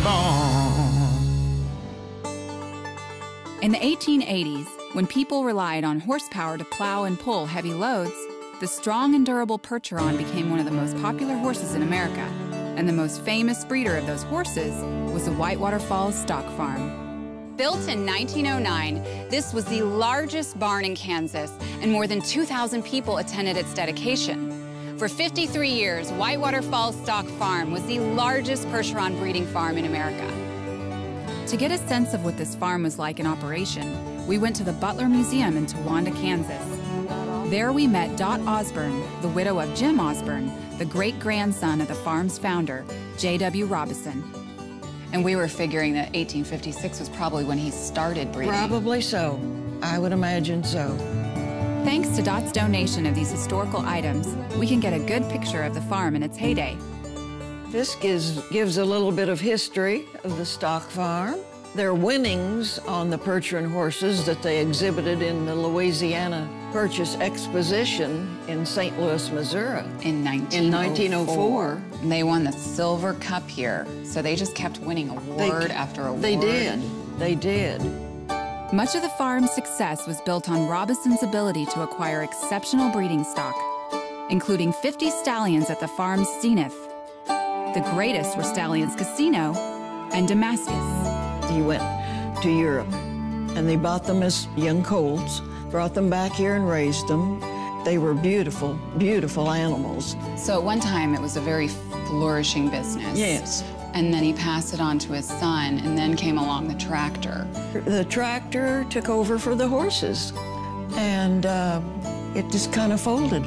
born. In the 1880s, when people relied on horsepower to plow and pull heavy loads, the strong and durable Percheron became one of the most popular horses in America, and the most famous breeder of those horses was the Whitewater Falls Stock Farm. Built in 1909, this was the largest barn in Kansas, and more than 2,000 people attended its dedication. For 53 years, Whitewater Falls Stock Farm was the largest Percheron breeding farm in America. To get a sense of what this farm was like in operation, we went to the Butler Museum in Towanda, Kansas. There we met Dot Osborne, the widow of Jim Osborne, the great-grandson of the farm's founder, J.W. Robison. And we were figuring that 1856 was probably when he started breeding. Probably so. I would imagine so. Thanks to Dot's donation of these historical items, we can get a good picture of the farm in its heyday. This gives a little bit of history of the stock farm. Their winnings on the Percheron horses that they exhibited in the Louisiana Purchase Exposition in St. Louis, Missouri. In 1904. They won the Silver Cup here, so they just kept winning award after award. They did. They did. Much of the farm's success was built on Robison's ability to acquire exceptional breeding stock, including 50 stallions at the farm's zenith. The greatest were Stallions Casino and Damascus. He went to Europe, and they bought them as young colts, brought them back here and raised them. They were beautiful, beautiful animals. So at one time, it was a very flourishing business. Yes. And then he passed it on to his son, and then came along the tractor. The tractor took over for the horses, and it just kind of folded.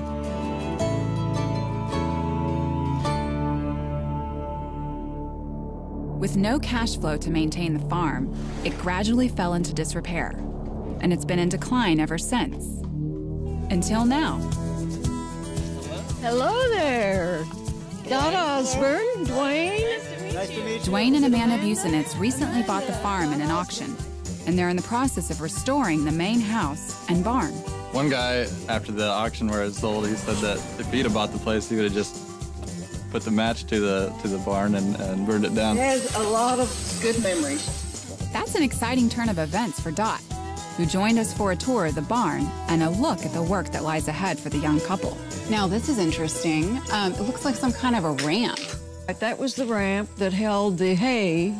With no cash flow to maintain the farm, it gradually fell into disrepair, and it's been in decline ever since. Until now. Hello there. Dot Osborne, Dwayne. Nice to meet you. Dwayne and Amanda Busenitz recently bought the farm in an auction, and they're in the process of restoring the main house and barn. One guy, after the auction where it sold, he said that if he'd have bought the place, he would have just put the match to the barn and burned it down. It has a lot of good memories. That's an exciting turn of events for Dot, who joined us for a tour of the barn and a look at the work that lies ahead for the young couple. Now, this is interesting. It looks like some kind of a ramp. That was the ramp that held the hay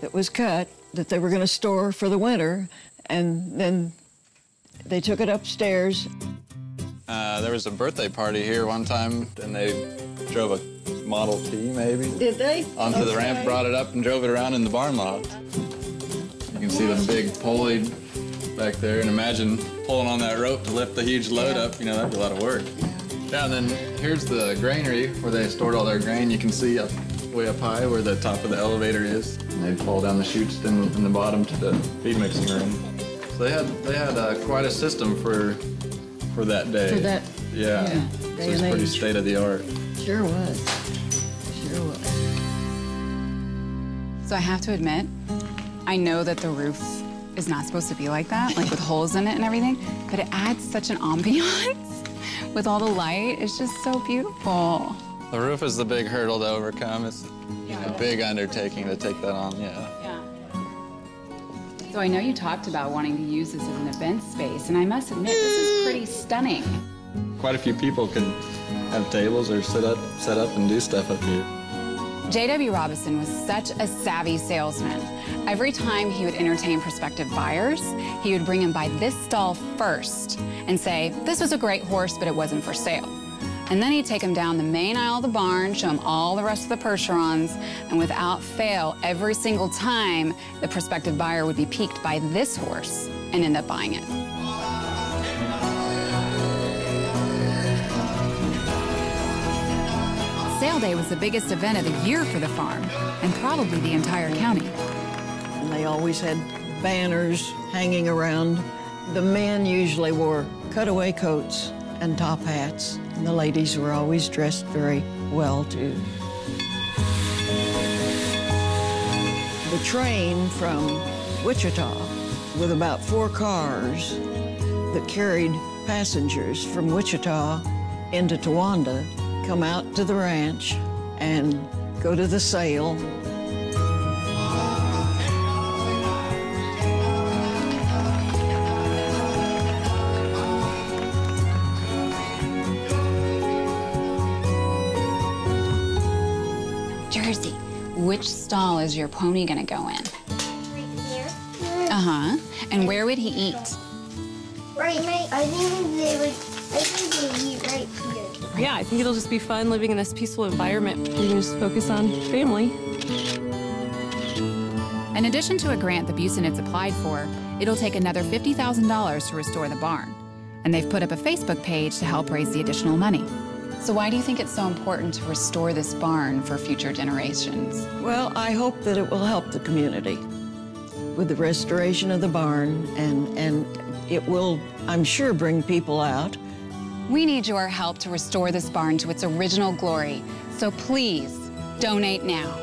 that was cut that they were going to store for the winter, and then they took it upstairs. There was a birthday party here one time, and they drove a Model T, maybe. Did they? Onto the ramp, brought it up, and drove it around in the barn loft. You can see the big pulley back there, and imagine pulling on that rope to lift the huge load up. You know, that'd be a lot of work. Yeah, and then here's the granary where they stored all their grain. You can see up way up high where the top of the elevator is. And they'd fall down the chutes in the bottom to the feed mixing room. So they had quite a system for that day. For that, yeah. So it's pretty state of the art. Sure was. Sure was. So I have to admit, I know that the roof is not supposed to be like that, like with holes in it and everything, but it adds such an ambiance with all the light. It's just so beautiful. The roof is the big hurdle to overcome. It's a big undertaking to take that on, yeah. So I know you talked about wanting to use this as an event space, and I must admit, this is pretty stunning. Quite a few people could have tables or sit up and do stuff up here. J.W. Robison was such a savvy salesman. Every time he would entertain prospective buyers, he would bring them by this stall first and say, this was a great horse, but it wasn't for sale. And then he'd take them down the main aisle of the barn, show them all the rest of the Percherons, and without fail, every single time, the prospective buyer would be piqued by this horse and end up buying it. Sale Day was the biggest event of the year for the farm, and probably the entire county. And they always had banners hanging around. The men usually wore cutaway coats and top hats, and the ladies were always dressed very well, too. The train from Wichita, with about 4 cars that carried passengers from Wichita into Towanda, come out to the ranch and go to the sale Jersey, which stall is your pony gonna go in? Right here. Uh-huh. And where would he eat? Right. I think they eat right here. Yeah, I think it'll just be fun living in this peaceful environment. You can just focus on family. In addition to a grant the Busenets applied for, it'll take another $50,000 to restore the barn. And they've put up a Facebook page to help raise the additional money. So why do you think it's so important to restore this barn for future generations? Well, I hope that it will help the community with the restoration of the barn, and it will, I'm sure, bring people out. We need your help to restore this barn to its original glory. So please, donate now.